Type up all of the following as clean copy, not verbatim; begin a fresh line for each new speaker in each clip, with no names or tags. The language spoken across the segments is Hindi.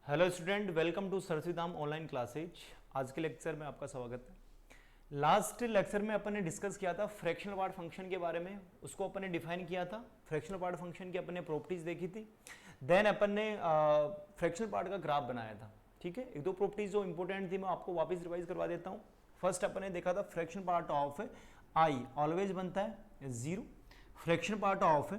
हेलो स्टूडेंट, वेलकम टू सरसीदाम ऑनलाइन क्लासेज। आज के लेक्चर में आपका स्वागत है। लास्ट लेक्चर में अपन ने डिस्कस किया था फ्रैक्शनल पार्ट फंक्शन के बारे में, उसको अपन ने डिफाइन किया था। फ्रैक्शनल पार्ट फंक्शन की अपन ने प्रॉपर्टीज देखी थी। देन अपन ने फ्रैक्शनल पार्ट का ग्राफ बनाया था। ठीक है, एक दो प्रॉपर्टीज जो इंपॉर्टेंट थी मैं आपको वापस रिवाइज करवा देता हूँ। फर्स्ट अपन ने देखा था fractional part of I always बनता है 0। फ्रैक्शनल पार्ट ऑफ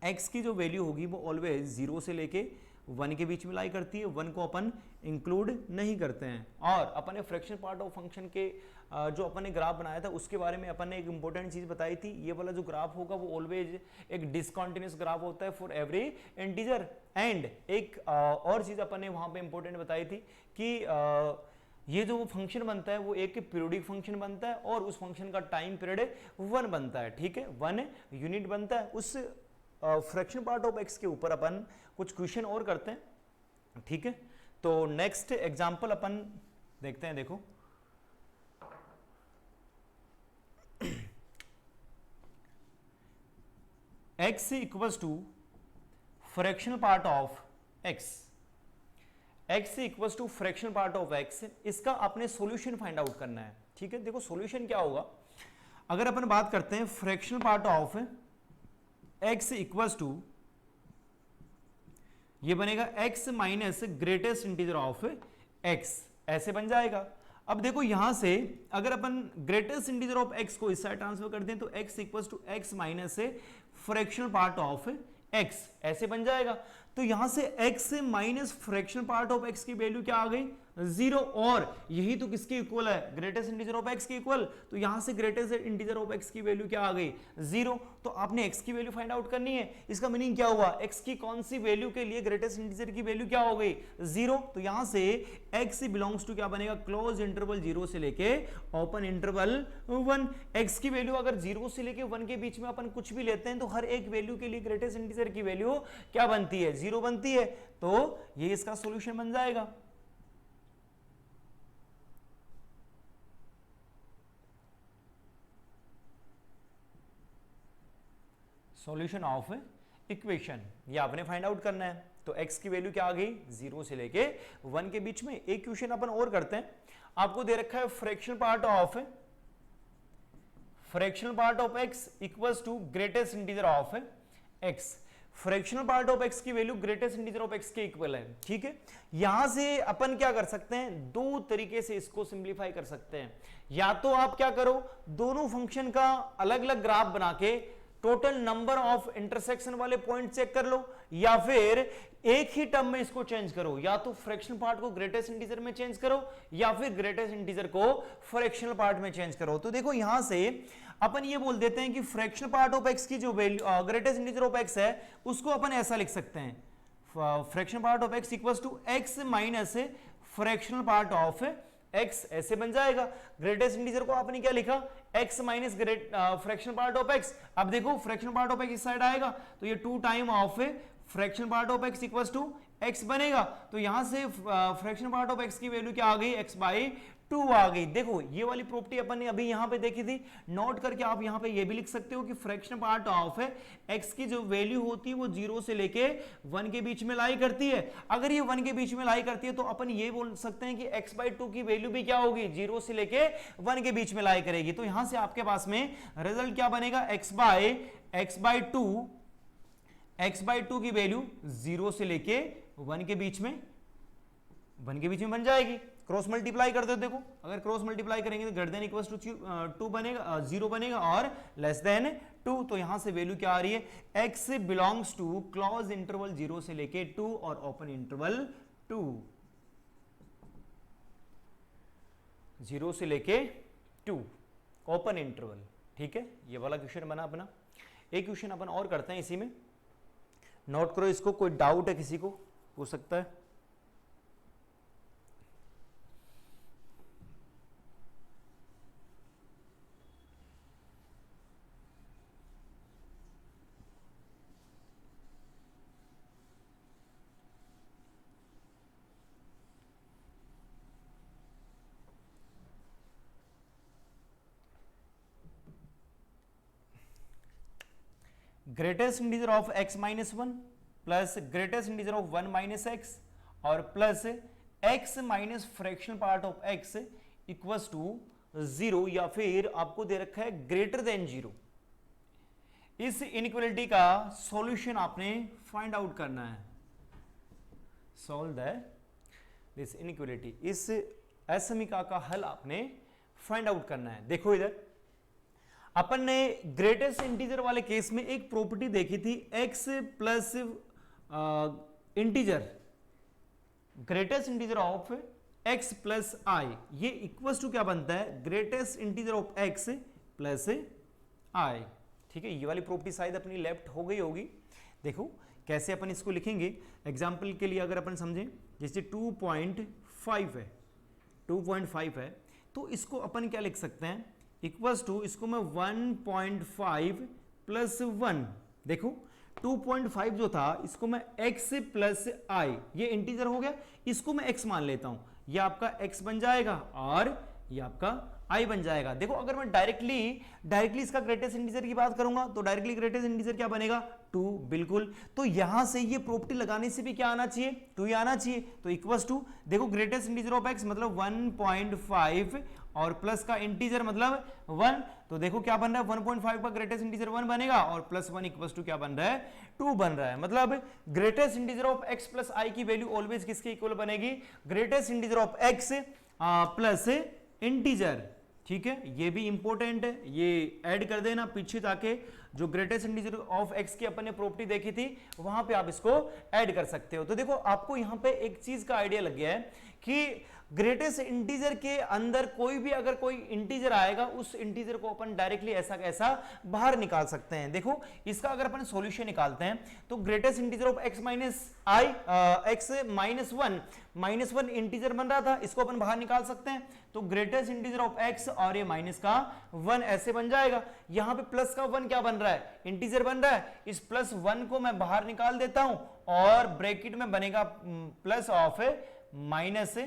एक्स की जो वैल्यू होगी वो ऑलवेज 0 से लेके 1 के बीच में लाई करती है। 1 को अपन इंक्लूड नहीं करते हैं। और अपन ने फ्रैक्शनल पार्ट ऑफ फंक्शन के जो अपन ने ग्राफ बनाया था उसके बारे में अपन ने एक इंपॉर्टेंट चीज बताई थी। ये वाला जो ग्राफ होगा वो ऑलवेज एक डिसकंटिन्यूअस ग्राफ होता है फॉर एवरी इंटीजर। एंड एक और चीज अपन ने वहां पे इंपॉर्टेंट बताई थी कि ये जो फंक्शन बनता है वो एक पीरियोडिक फंक्शन बनता है और उस फंक्शन का टाइम पीरियड 1 बनता है। ठीक है, 1 यूनिट बनता है। उस फ्रैक्शन पार्ट ऑफ एक्स के ऊपर अपन कुछ क्वेश्चन और करते हैं। ठीक है, तो नेक्स्ट एग्जांपल अपन देखते हैं। देखो, x equals to fractional part of x, x equals to fractional part of x, इसका अपने सॉल्यूशन फाइंड आउट करना है। ठीक है, देखो सॉल्यूशन क्या होगा। अगर अपन बात करते हैं fractional part of x equals to, ये बनेगा x minus greatest integer of x, ऐसे बन जाएगा। अब देखो यहां से अगर अपन ग्रेटेस्ट इंटीजर ऑफ x को इस साइड ट्रांसफर कर दें तो x equals to x minus fractional part of x, ऐसे बन जाएगा। तो यहां से x minus fractional part of x की वैल्यू क्या आ गई 0। और यही तो किसके इक्वल है, ग्रेटेस्ट इंटीजर ऑफ x के इक्वल। तो यहां से ग्रेटेस्ट इंटीजर ऑफ x की वैल्यू क्या आ गई 0। तो आपने x की वैल्यू फाइंड आउट करनी है। इसका मीनिंग क्या हुआ, x की कौन सी वैल्यू के लिए ग्रेटेस्ट इंटीजर की वैल्यू क्या हो गई 0। तो यहां से x बिलोंग्स टू क्या बनेगा, क्लोज इंटरवल 0 से लेके ओपन इंटरवल 1। x की वैल्यू अगर 0 से लेके 1 के बीच में अपन कुछ भी लेते हैं तो हर एक वैल्यू के लिए ग्रेटेस्ट इंटीजर की वैल्यू क्या बनती है, 0 बनती है। तो ये इसका सॉल्यूशन बन जाएगा। सॉल्यूशन ऑफ इक्वेशन, ये आपने फाइंड आउट करना है। तो x की वैल्यू क्या आ गई 0 से लेके 1 के बीच में। एक क्वेश्चन अपन और करते हैं। आपको दे रखा है fractional part of x equals to greatest integer of x। Fractional part of x की value greatest integer of x के इक्वल है। ठीक है, यहां से अपन क्या कर सकते हैं, दो तरीके से इसको सिंप्लीफाई कर सकते हैं। या तो आप क्या करो, दोनों फंक्शन का अलग अलग ग्राफ बना के टोटल नंबर ऑफ इंटरसेक्शन वाले पॉइंट चेक कर लो, या फिर एक ही टर्म में इसको चेंज करो। या तो फ्रैक्शनल पार्ट को ग्रेटेस्ट इंटीजर में चेंज करो या फिर ग्रेटेस्ट इंटीजर को फ्रैक्शनल पार्ट में चेंज करो। तो देखो यहां से अपन ये बोल देते हैं कि फ्रैक्शनल पार्ट ऑफ एक्स की जो value greatest integer of x है उसको अपन ऐसा लिख सकते हैं, fractional part of x equals to x minus fractional part of x, ऐसे बन जाएगा। ग्रेटेस्ट इंटीजर को आपने क्या लिखा, x minus fractional part of x। अब देखो फ्रैक्शनल पार्ट ऑफ x इस साइड आएगा तो ये 2 time of fractional part of x equals to x बनेगा। तो यहां से फ्रैक्शनल पार्ट ऑफ x की वैल्यू क्या आ गई, x बाई 2 आ गई। देखो ये वाली प्रॉपर्टी अपन ने अभी यहां पे देखी थी। नोट करके आप यहां पे ये भी लिख सकते हो कि फ्रैक्शनल पार्ट ऑफ x की जो वैल्यू होती है वो 0 से लेके 1 के बीच में लाई करती है। अगर ये 1 के बीच में लाई करती है तो अपन ये बोल सकते हैं कि x बाई 2 की वैल्यू भी क्या होगी, 0 से लेके 1 के बीच में लाई करेगी। तो यहां से आपके पास में रिजल्ट क्या बनेगा, x बाई 2 की वैल्यू 0 से लेके 1 के बीच में बन जाएगी। क्रॉस मल्टीप्लाई कर दो। देखो अगर क्रॉस मल्टीप्लाई करेंगे तो ग्रेटर देन इक्वल्स टू 2 बनेगा, 0 बनेगा और लेस देन 2। तो यहां से वैल्यू क्या आ रही है, x belongs to close interval 0 से लेके 2 और ओपन इंटरवल 2, 0 से लेके 2 ओपन इंटरवल। ठीक है, ये वाला क्वेश्चन बना अपना। एक क्वेश्चन अपन और करते हैं इसी में, नोट करो इसको। कोई डाउट है किसी को, हो सकता है। Greatest integer of x minus 1 plus greatest integer of 1 minus x और plus x minus fractional part of x equals to 0 या फिर आपको दे रखा है ग्रेटर देन 0। इस इनइक्वालिटी का सॉल्यूशन आपने फाइंड आउट करना है, सॉल्व दिस इनइक्वालिटी, इस असमीका का हल आपने फाइंड आउट करना है। देखो इधर अपन ने ग्रेटेस्ट इंटीजर वाले केस में एक प्रॉपर्टी देखी थी, x plus integer, greatest integer of x plus i, ये इक्वल्स टू क्या बनता है, greatest integer of x plus i। ठीक है, ये वाली प्रॉपर्टी शायद अपनी लेफ्ट हो गई होगी। देखो कैसे अपन इसको लिखेंगे, एग्जाम्पल के लिए अगर अपन समझें जैसे 2.5 है, 2.5 है, तो इसको अपन क्या लिख सकते हैं, इक्वल्स टू, इसको मैं 1.5 प्लस 1, देखो 2.5 जो था इसको मैं x प्लस i, ये इंटीजर हो गया, इसको मैं x मान लेता हूं, ये आपका x बन जाएगा और ये आपका i बन जाएगा। देखो अगर मैं डायरेक्टली इसका ग्रेटेस्ट इंटीजर की बात करूंगा तो डायरेक्टली ग्रेटेस्ट इंटीजर क्या बनेगा, 2, बिल्कुल। तो यहां से ये प्रॉपर्टी लगाने से भी क्या आना चाहिए, 2 ही आना चाहिए। तो इक्वल्स टू, देखो ग्रेटेस्ट इंटीजर ऑफ x मतलब 1.5 और प्लस का इंटीजर मतलब 1, तो देखो क्या बन रहा है, 1.5 का ग्रेटेस्ट इंटीजर 1 बनेगा और प्लस 1 इक्वल्स टू क्या बन रहा है, 2 बन रहा है। मतलब greatest integer of x plus i की वैल्यू ऑलवेज किसके इक्वल बनेगी, greatest integer of x plus integer. ठीक है, ये भी इंपॉर्टेंट है, ये ऐड कर देना पीछे जाके, जो ग्रेटेस्ट इंटीजर ऑफ x की अपन ने प्रॉपर्टी देखी थी वहां पे आप इसको ऐड कर सकते हो। तो देखो आपको यहां पे एक चीज का आइडिया लग गया है कि ग्रेटेस्ट इंटीजर के अंदर कोई भी अगर कोई इंटीजर आएगा उस इंटीजर को अपन डायरेक्टली ऐसा कैसा बाहर निकाल सकते हैं। देखो इसका अगर अपन सॉल्यूशन निकालते हैं तो greatest integer of x minus I, x minus 1 integer बन रहा था, इसको अपन बाहर निकाल सकते हैं, तो ग्रेटेस्ट इंटीजर ऑफ x और ये माइनस का 1 ऐसे बन जाएगा। यहां पे प्लस का 1 क्या बन रहा है, इंटीजर बन रहा है, इस प्लस 1 को मैं बाहर निकाल देता हूं और ब्रैकेट में बनेगा प्लस ऑफ माइनस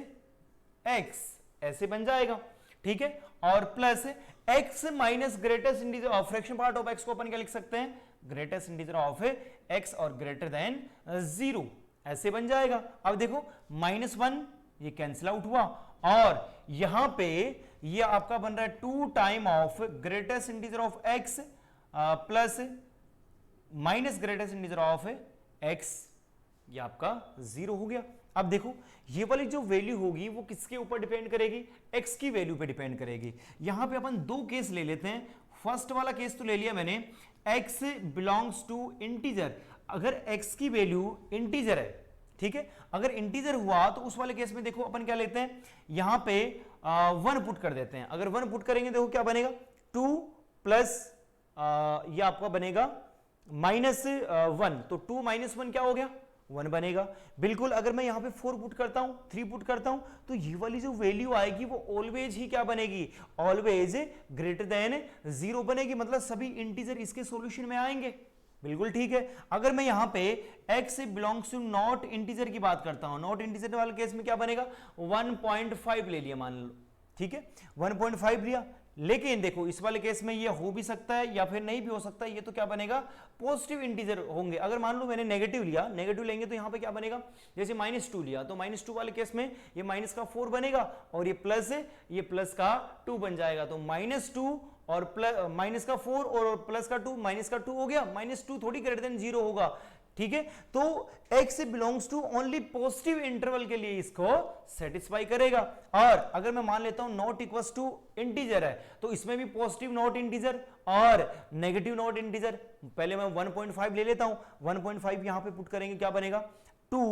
x, ऐसे बन जाएगा। ठीक है, और plus x minus greatest integer of fraction part of x को अपन क्या लिख सकते हैं, ग्रेटेस्ट इंटीजर ऑफ x और ग्रेटर देन 0, ऐसे बन जाएगा। अब देखो -1 ये कैंसिल आउट हुआ और यहां पे ये आपका बन रहा है 2 time of greatest integer of x plus minus greatest integer of x, ये आपका 0 हो गया। अब देखो ये वाली जो वैल्यू होगी वो किसके ऊपर डिपेंड करेगी, x की वैल्यू पे डिपेंड करेगी। यहां पे अपन 2 केस ले लेते हैं। फर्स्ट वाला केस तो ले लिया मैंने, x बिलोंग्स टू इंटीजर, अगर x की वैल्यू इंटीजर है, ठीक है, अगर इंटीजर हुआ तो उस वाले केस में देखो अपन क्या लेते हैं, यहां पे 1 पुट कर देते हैं। अगर 1 पुट करेंगे देखो क्या बनेगा, 2 प्लस ये आपका बनेगा -1, तो 2 माइनस 1 क्या हो गया, 1 बनेगा। बिल्कुल अगर मैं यहां पे 4 पुट करता हूं, 3 पुट करता हूं, तो ये वाली जो वैल्यू आएगी वो ऑलवेज ही क्या बनेगी, ऑलवेज ग्रेटर देन 0 बनेगी। मतलब सभी इंटीजर इसके सॉल्यूशन में आएंगे। बिल्कुल ठीक है। अगर मैं यहां पे x belongs to not integer की बात करता हूं, नॉट इंटीजर वाले केस में क्या बनेगा, 1.5 ले लिया मान लो, ठीक है, 1.5 लिया। लेकिन देखो इस वाले केस में ये हो भी सकता है या फिर नहीं भी हो सकता है, ये तो क्या बनेगा, पॉजिटिव इंटीजर होंगे। अगर मान लो मैंने नेगेटिव लिया, नेगेटिव लेंगे तो यहाँ पे क्या बनेगा, जैसे -2 लिया तो -2 वाले केस में ये माइनस का 4 बनेगा और ये प्लस का 2 बन जाएगा। तो -2 और प्लस माइनस का 4 और प्लस का 2, माइनस का 2 हो गया, -2 थोड़ी ग्रेटर देन 0 होगा। ठीक है, तो x belongs to only positive interval के लिए इसको सेटिस्फाई करेगा। और अगर मैं मान लेता हूं नॉट इक्वल्स टू इंटीजर है तो इसमें भी पॉजिटिव नॉट इंटीजर और नेगेटिव नॉट इंटीजर। पहले मैं 1.5 ले लेता हूं, 1.5 यहां पे पुट करेंगे क्या बनेगा, 2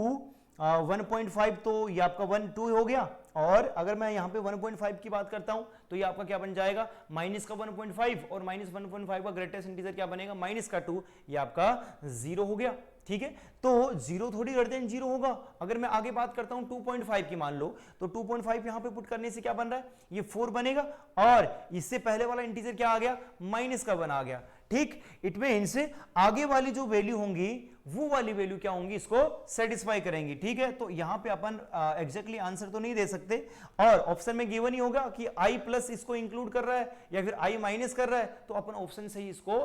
1.5, तो ये आपका 2 हो गया। और अगर मैं यहां पे 1.5 की बात करता हूं तो ये आपका क्या बन जाएगा, माइनस का 1.5 और -1.5 का ग्रेटेस्ट इंटीजर क्या बनेगा, माइनस का 2, ये आपका 0 हो गया। ठीक है, तो 0 थोड़ी ग्रेटर देन 0 होगा। अगर मैं आगे बात करता हूं 2.5 की मान लो, तो 2.5 यहां पे पुट करने से क्या बन रहा है, ये 4 बनेगा और इससे पहले वाला इंटीजर क्या आ गया, माइनस का 1 आ गया। ठीक, इट मींस आगे वाली जो वैल्यू होंगी वो वाली वैल्यू क्या होंगी, इसको सेटिस्फाई करेंगी। ठीक है, तो यहां पे अपन एग्जैक्टली आंसर तो नहीं दे सकते और ऑप्शन में गिवन ही होगा कि i प्लस इसको इंक्लूड कर रहा है या फिर i माइनस कर रहा है, तो अपन ऑप्शन से ही इसको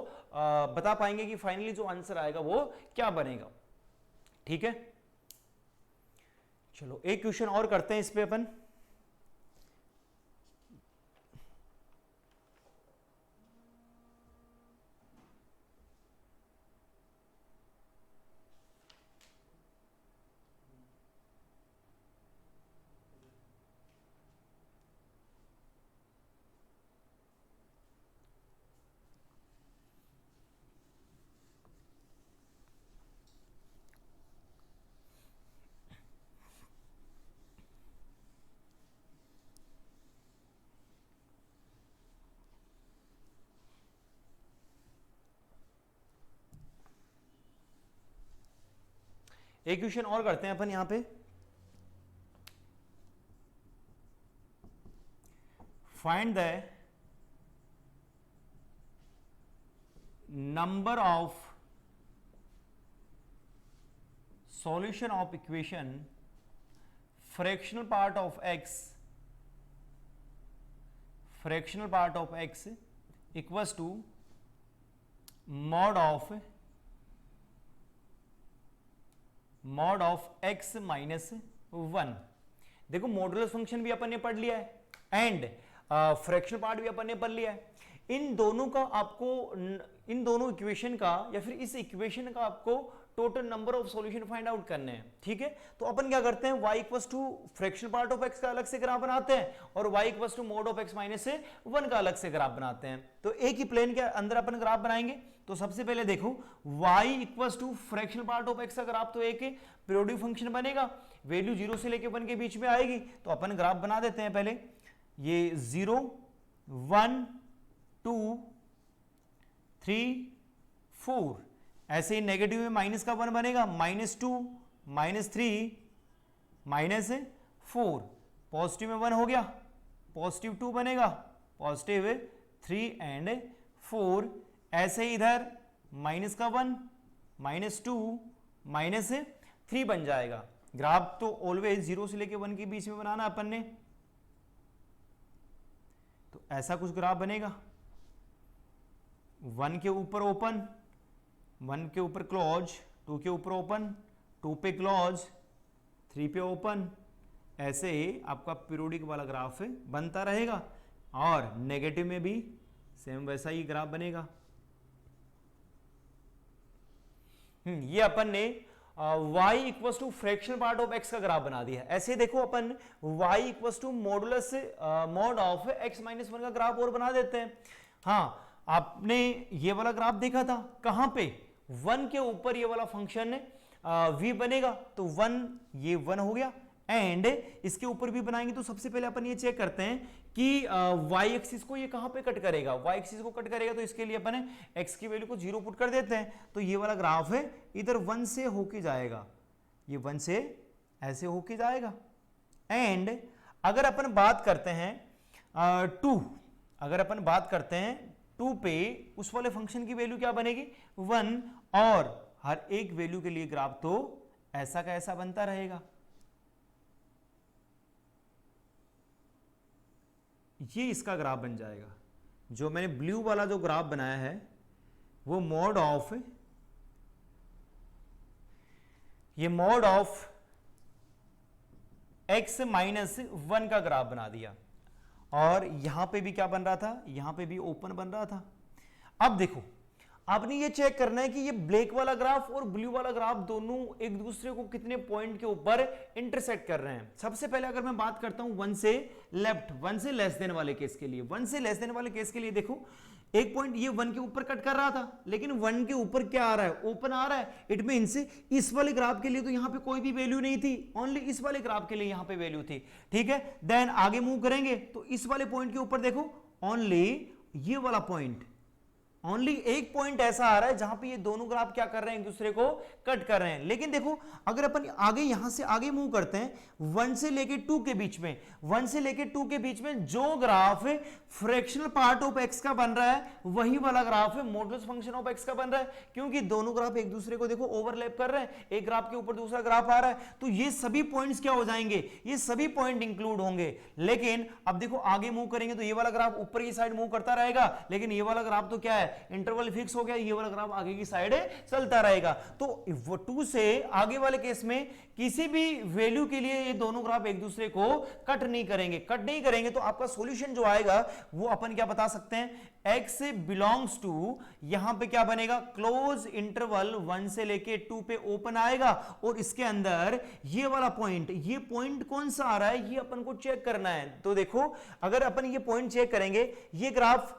बता पाएंगे कि फाइनली जो आंसर आएगा वो क्या बनेगा। ठीक है, चलो एक क्वेश्चन और करते हैं इस पे अपन। एक क्वेश्चन और करते हैं अपन यहां पे। Find the number of solution of equation fractional part of x equals to mod of x minus 1। देखो मॉडुलस फंक्शन भी अपन ने पढ़ लिया है एंड फ्रैक्शनल पार्ट भी अपन ने पढ़ लिया है। इन दोनों इक्वेशन का या फिर इस इक्वेशन का आपको total number of solution find out करने हैं, ठीक है। तो अपन क्या करते हैं, y equals to fractional part of x का अलग से ग्राफ बनाते हैं और y equals to mod of x minus 1 का अलग से ग्राफ बनाते हैं। तो एक ही प्लेन के अंदर अपन ग्राफ बनाएंगे। तो सबसे पहले देखो y equals to fractional part of x का ग्राफ तो एक पीरियोडिक फंक्शन बनेगा, वैल्यू 0 से लेके 1 के बीच में आएगी। तो अपन ग्राफ बना देते हैं पहले, ये 0 1 2 3 4, ऐसे ही नेगेटिव में माइनस का 1 बनेगा, -2 -3 -4, पॉजिटिव में 1 हो गया, पॉजिटिव 2 बनेगा, पॉजिटिव 3 एंड 4, ऐसे ही इधर माइनस का 1 -2 -3 बन जाएगा। ग्राफ तो ऑलवेज 0 से लेके 1 के बीच में बनाना अपन ने। तो ऐसा कुछ ग्राफ बनेगा, 1 के ऊपर ओपन, 1 के ऊपर क्लोज, 2 के ऊपर ओपन, 2 पे क्लोज, 3 पे ओपन, ऐसे आपका पीरियोडिक वाला ग्राफ बनता रहेगा। और नेगेटिव में भी सेम वैसा ही ग्राफ बनेगा। ये अपन ने y equals to fractional part of x का ग्राफ बना दिया। ऐसे देखो अपन y equals to modulus mod of x minus 1 का ग्राफ और बना देते हैं। हाँ, आपने ये वाला ग्राफ देखा था, कहां पे 1 के ऊपर ये वाला फंक्शन v बनेगा, तो 1 ये 1 हो गया एंड इसके ऊपर भी बनाएंगे। तो सबसे पहले अपन ये चेक करते हैं कि y एक्सिस को ये कहां पे कट करेगा। y एक्सिस को कट करेगा तो इसके लिए अपन x की वैल्यू को 0 पुट कर देते हैं। तो ये वाला ग्राफ है इधर 1 से होके जाएगा, ये 1 से ऐसे होके जाएगा। एंड अगर अपन बात करते हैं 2, अगर अपन बात करते हैं 2 पे, उस वाले फंक्शन की वैल्यू क्या बनेगी 1, और हर एक वैल्यू के लिए ग्राफ तो ऐसा का ऐसा बनता रहेगा। ये इसका ग्राफ बन जाएगा। जो मैंने ब्लू वाला जो ग्राफ बनाया है वो मॉड ऑफ, ये मॉड ऑफ x माइनस 1 का ग्राफ बना दिया। और यहां पे भी क्या बन रहा था, यहां पे भी ओपन बन रहा था। अब देखो आपने ये चेक करना है कि ये ब्लैक वाला ग्राफ और ब्लू वाला ग्राफ दोनों एक दूसरे को कितने पॉइंट के ऊपर इंटरसेक्ट कर रहे हैं। सबसे पहले अगर मैं बात करता हूं 1 से लेफ्ट, 1 से लेस देन वाले केस के लिए, 1 से लेस देन वाले केस के लिए देखो एक पॉइंट ये 1 के ऊपर कट कर रहा था, लेकिन 1 के ऊपर क्या आ रहा है, ओपन आ रहा है। इट मींस इस वाले ग्राफ के लिए तो यहां पे कोई भी वैल्यू नहीं थी, ओनली इस वाले ग्राफ के लिए यहां पे वैल्यू थी, ठीक है। देन आगे मूव करेंगे तो इस वाले पॉइंट के ऊपर देखो ओनली ये वाला पॉइंट, ओनली एक पॉइंट ऐसा आ रहा है जहां पे ये दोनों ग्राफ क्या कर रहे हैं, एक दूसरे को कट कर रहे हैं। लेकिन देखो अगर अपन आगे यहां से आगे मूव करते हैं 1 से लेके 2 के बीच में, 1 से लेके 2 के बीच में जो graph fractional part of x का बन रहा है वही वाला graph modulus function of x का बन रहा है, क्योंकि दोनों ग्राफ एक दूसरे को देखो ओवरलैप कर रहे हैं, एक ग्राफ के ऊपर दूसरा ग्राफ आ रहा है। तो ये सभी पॉइंट्स क्या हो जाएंगे, ये सभी पॉइंट इंक्लूड होंगे। लेकिन अब देखो आगे मूव करेंगे तो ये वाला ग्राफ ऊपर की साइड मूव करता रहेगा, लेकिन ये वाला ग्राफ तो क्या है, है, इंटरवल फिक्स हो गया, ये वाला ग्राफ आगे की साइड चलता रहेगा। तो 2 से आगे वाले केस में किसी भी वैल्यू के लिए ये दोनों ग्राफ एक दूसरे को कट नहीं करेंगे तो आपका सॉल्यूशन जो आएगा वो अपन क्या बता सकते हैं, x बिलोंग्स टू, यहां पे क्या बनेगा, क्लोज इंटरवल 1 से लेके 2 पे ओपन आएगा, और इसके अंदर ये वाला पॉइंट, ये पॉइंट कौन सा आ रहा है ये अपन को चेक करना है। तो देखो अगर अपन ये पॉइंट चेक करेंगे, ये ग्राफ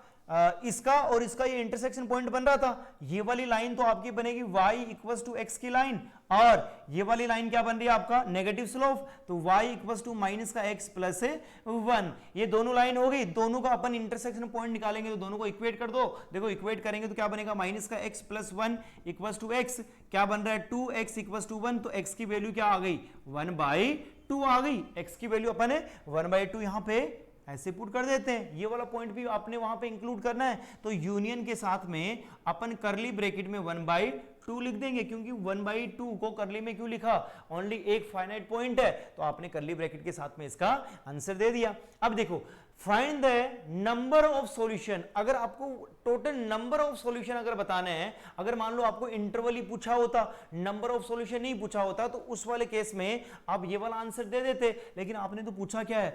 इसका और इसका ये इंटरसेक्शन पॉइंट बन रहा था, ये वाली लाइन तो आपकी बनेगी y इक्वल्स टू x की लाइन, और ये वाली लाइन क्या बन रही है आपका नेगेटिव स्लोप, तो y इक्वल्स टू माइनस का x प्लस 1, ये दोनों लाइन हो गई, दोनों का अपन इंटरसेक्शन पॉइंट निकालेंगे तो दोनों को इक्वेट कर दो। देखो इक्वेट करेंगे तो क्या बनेगा, माइनस का x plus 1 equals to x, क्या बन रहा है 2x इक्वल्स टू 1, तो x की वैल्यू क्या आ गई 1/2 आ गई, x की वैल्यू अपन 1/2 यहां पे ऐसे पुट कर देते हैं। ये वाला पॉइंट भी आपने वहां पे इंक्लूड करना है, तो यूनियन के साथ में अपन करली ब्रैकेट में 1/2 लिख देंगे, क्योंकि 1/2 को करली में क्यों लिखा, ओनली एक फाइनाइट पॉइंट है, तो आपने करली ब्रैकेट के साथ में इसका आंसर दे दिया। अब देखो find the number of solution, अगर आपको टोटल नंबर ऑफ सॉल्यूशन अगर बताने हैं, अगर मान लो आपको इंटरवल ही पूछा होता, नंबर ऑफ सॉल्यूशन नहीं पूछा होता, तो उस वाले केस में आप ये वाला आंसर दे देते, लेकिन आपने तो पूछा क्या है,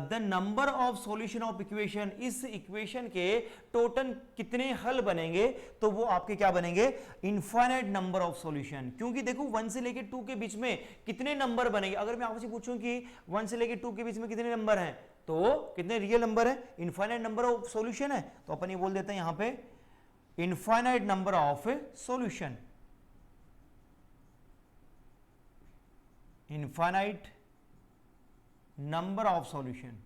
the number of solution of equation, इस इक्वेशन के टोटल कितने हल बनेंगे, तो वो आपके क्या बनेंगे, इनफाइनाइट नंबर ऑफ सॉल्यूशन, क्योंकि देखो 1 से लेके 2 के बीच में कितने नंबर बनेंगे। अगर मैं आपसे पूछूं कि 1 से लेके 2 के बीच में कितने नंबर हैं, तो कितने रियल नंबर है, इनफाइनाइट नंबर ऑफ सॉल्यूशन है, तो अपन ये बोल देते हैं यहां पे infinite number of solution, infinite number of solution.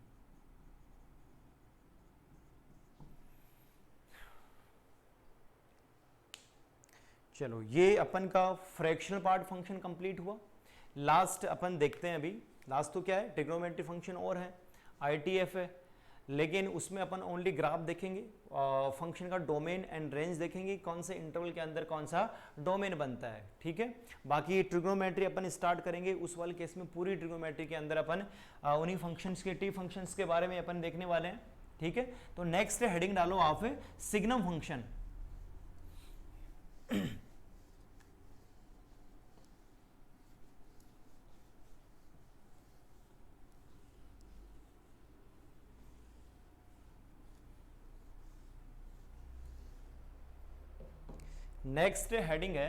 चलो ये अपन का फ्रैक्शनल पार्ट फंक्शन कंप्लीट हुआ। लास्ट अपन देखते हैं, अभी लास्ट तो क्या है, ट्रिग्नोमेट्री फंक्शन और है, ITF है, लेकिन उसमें अपन ओनली ग्राफ देखेंगे, फंक्शन का डोमेन एंड रेंज देखेंगे, कौन से इंटरवल के अंदर कौन सा डोमेन बनता है, ठीक है। बाकी ट्रिग्नोमेट्री अपन स्टार्ट करेंगे, उस वाले केस में पूरी ट्रिग्नोमेट्री के अंदर अपन उन्हीं फंक्शंस के, टी फंक्शंस के बारे में अपन देखने वाले हैं, ठीक है। तो नेक्स्ट हेडिंग डालो आप सिग्नम फंक्शन। नेक्स्ट हेडिंग है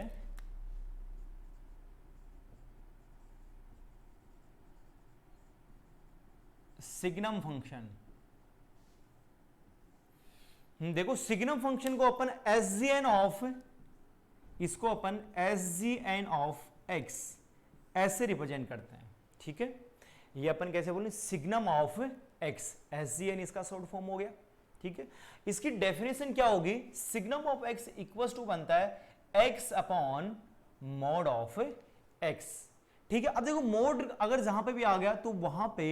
सिग्नम फंक्शन। देखो सिग्नम फंक्शन को अपन SGN ऑफ, इसको अपन SGN ऑफ x ऐसे रिप्रेजेंट करते हैं, ठीक है। ये अपन कैसे बोलें, सिग्नम ऑफ x, SGN इसका शॉर्ट फॉर्म हो गया, ठीक है। इसकी डेफिनेशन क्या होगी, signum of x equals to बनता है x upon mod of x, ठीक है। अब देखो मोड अगर जहां पे भी आ गया तो वहां पे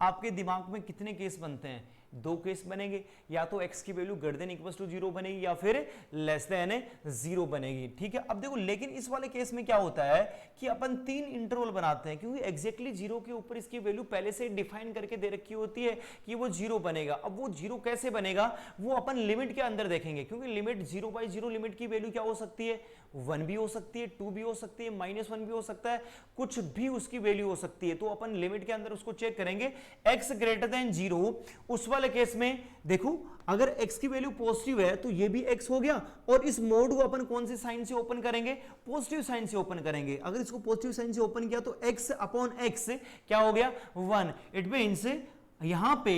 आपके दिमाग में कितने केस बनते हैं, 2 केस बनेंगे, या तो x की value greater than equals to 0 बनेगी या फिर लेस देन 0 बनेगी, ठीक है। अब देखो लेकिन इस वाले केस में क्या होता है कि अपन 3 इंटरवल बनाते हैं, क्योंकि एग्जैक्टली 0 के ऊपर इसकी वैल्यू पहले से डिफाइन करके दे रखी होती है कि वो 0 बनेगा। अब वो 0 कैसे बनेगा वो अपन लिमिट के अंदर देखेंगे, क्योंकि लिमिट 0/0 लिमिट की वैल्यू क्या हो सकती है, 1 भी हो सकती है, 2 भी हो सकती है, -1 भी हो सकता है, कुछ भी उसकी वैल्यू हो सकती है। तो अपन लिमिट के अंदर उसको चेक करेंगे, x ग्रेटर देन 0, उस वाले केस में देखो अगर x की वैल्यू पॉजिटिव है तो ये भी x हो गया, और इस मोड को अपन कौन से साइन से ओपन करेंगे, पॉजिटिव साइन से ओपन करेंगे। अगर इसको पॉजिटिव साइन से ओपन किया तो x अपॉन x क्या हो गया 1, इट मींस यहां पे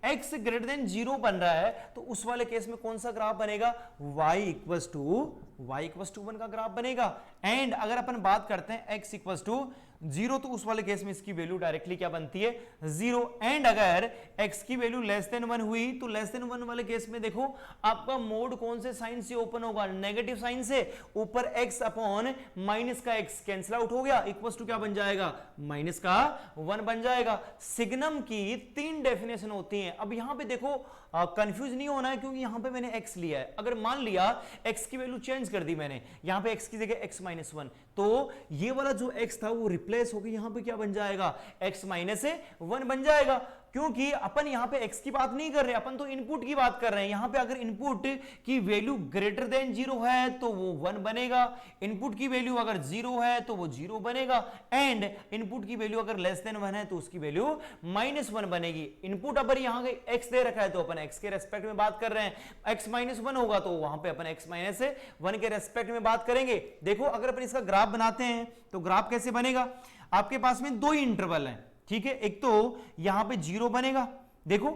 x ग्रेटर देन 0 बन रहा है, तो उस वाले केस में कौन सा ग्राफ बनेगा, y इक्वल्स टू 1 का ग्राफ बनेगा। एंड अगर अपन बात करते हैं x इक्वल्स टू 0, तो उस वाले केस में इसकी वैल्यू डायरेक्टली क्या बनती है 0। एंड अगर x की वैल्यू लेस देन 1 हुई तो लेस देन 1 वाले केस में देखो आपका मोड कौन से साइन से ओपन होगा, नेगेटिव साइन से, ऊपर x अपॉन माइनस का x कैंसिल आउट हो गया, इक्वल्स टू क्या बन जाएगा -1 बन जाएगा। सिग्नम की 3 डेफिनेशन होती हैं। अब यहां पे देखो कंफ्यूज नहीं होना है, क्योंकि यहां पे मैंने x लिया है, अगर मान लिया x की वैल्यू चेंज कर दी मैंने, यहां पे x की जगह x -1, तो ये वाला जो x था वो रिप्लेस होकर यहां पे क्या बन जाएगा x -1 बन जाएगा। क्योंकि अपन यहां पे x की बात नहीं कर रहे, अपन तो इनपुट की बात कर रहे हैं। यहां पे अगर इनपुट की वैल्यू ग्रेटर देन 0 है तो वो 1 बनेगा, इनपुट की वैल्यू अगर 0 है तो वो 0 बनेगा, एंड इनपुट की वैल्यू अगर लेस देन 1 है तो उसकी वैल्यू -1 बनेगी। इनपुट अगर यहां x दे रखा है तो अपन x के रेस्पेक्ट में बात कर रहे हैं, x -1 होगा तो वहां पे अपन x -1 के रेस्पेक्ट में बात करेंगे। देखो अगर अपन इसका ग्राफ बनाते हैं तो ग्राफ कैसे बनेगा, आपके पास में दो इंटरवल हैं, ठीक है, एक तो यहां पे 0 बनेगा, देखो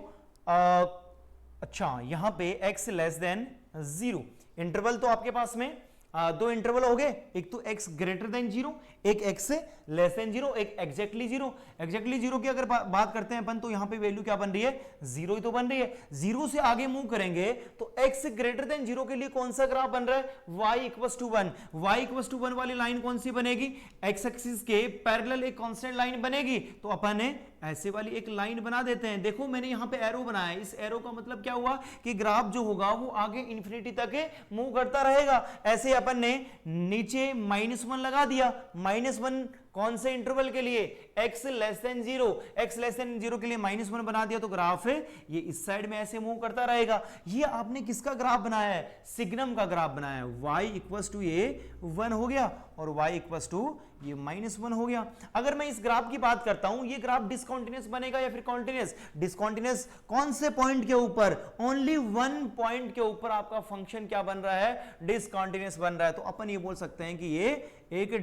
अच्छा यहां पे x लेस देन 0, इंटरवल तो आपके पास में दो इंटरवल हो गए, एक तो x ग्रेटर देन 0, एक x लेस देन 0, एक एग्जैक्टली 0। एग्जैक्टली 0 की अगर बात करते हैं अपन तो यहां पे वैल्यू क्या बन रही है, 0 ही तो बन रही है। 0 से आगे मूव करेंगे तो x ग्रेटर देन 0 के लिए कौन सा ग्राफ बन रहा है, y equals to 1। y equals to 1 वाली लाइन कौन सी बनेगी, x एक्सिस के पैरेलल एक कांस्टेंट लाइन बनेगी, तो अपन ने ऐसे वाली एक लाइन बना देते हैं। देखो मैंने यहां पे एरो बनाया है, इस एरो का मतलब क्या हुआ कि ग्राफ जो होगा वो आगे इंफिनिटी तक मूव करता रहेगा। ऐसे अपन ने नीचे -1 लगा दिया, -1 कौन से इंटरवल के लिए, x less than 0, x less than 0 के लिए -1 बना दिया तो ग्राफ ये इस साइड में ऐसे मूव करता रहेगा। ये आपने किसका ग्राफ बनाया है, सिग्नम का ग्राफ बनाया है। y इक्वल्स टू ये 1 हो गया और y इक्वल्स टू ये -1 हो गया। अगर मैं इस ग्राफ की बात करता हूं, ये ग्राफ डिसकंटीन्यूअस बनेगा या फिर कॉन्टिन्यूअस, डिसकंटीन्यूअस कौन से पॉइंट के ऊपर, ओनली वन पॉइंट के ऊपर आपका फंक्शन क्या बन रहा है, डिसकंटीन्यूअस बन रहा है। तो अपन ये बोल सकते हैं कि ये एक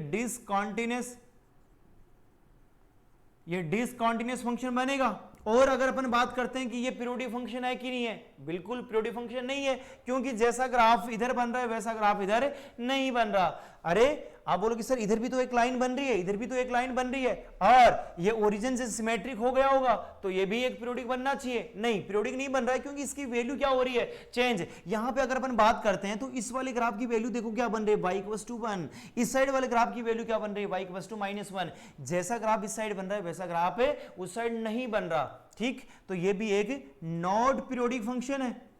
डिसकंटीन्यूअस फंक्शन बनेगा। और अगर अपन बात करते हैं कि ये पीरियोडिक फंक्शन है कि नहीं है, बिल्कुल पीरियोडिक फंक्शन नहीं है, क्योंकि जैसा ग्राफ इधर बन रहा है वैसा ग्राफ इधर नहीं बन रहा। अरे आप बोलो कि सर इधर भी तो एक लाइन बन रही है, इधर भी तो एक लाइन बन रही है, और ये ओरिजिन से सिमेट्रिक हो गया होगा तो ये भी एक पीरियोडिक बनना चाहिए। नहीं, पीरियोडिक नहीं बन रहा है क्योंकि इसकी वैल्यू क्या हो रही है, चेंज। यहां पे अगर अपन बात करते हैं तो इस वाले ग्राफ की वैल्यू देखो क्या बन रही है, y इक्वल्स टू 1। इस साइड वाले ग्राफ की वैल्यू क्या बन रही है, y इक्वल्स टू -1। जैसा ग्राफ इस साइड बन रहा है वैसा ग्राफ उस साइड नहीं बन रहा, ठीक। तो ये भी एक नॉट पीरियोडिक फंक्शन है,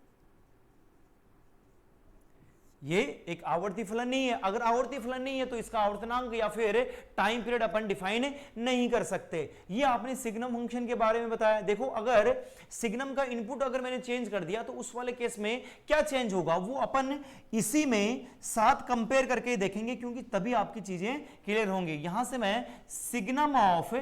ये एक आवर्ती फलन नहीं है। अगर आवर्ती फलन नहीं है तो इसका आवर्तनांक या फिर टाइम पीरियड अपन डिफाइन नहीं कर सकते। ये आपने सिग्नम फंक्शन के बारे में बताया। देखो अगर सिग्नम का इनपुट अगर मैंने चेंज कर दिया तो उस वाले केस में क्या चेंज होगा वो अपन इसी में साथ कंपेयर करके देखेंगे, क्योंकि तभी आपकी चीजें क्लियर होंगी। यहां से मैं सिग्नम ऑफ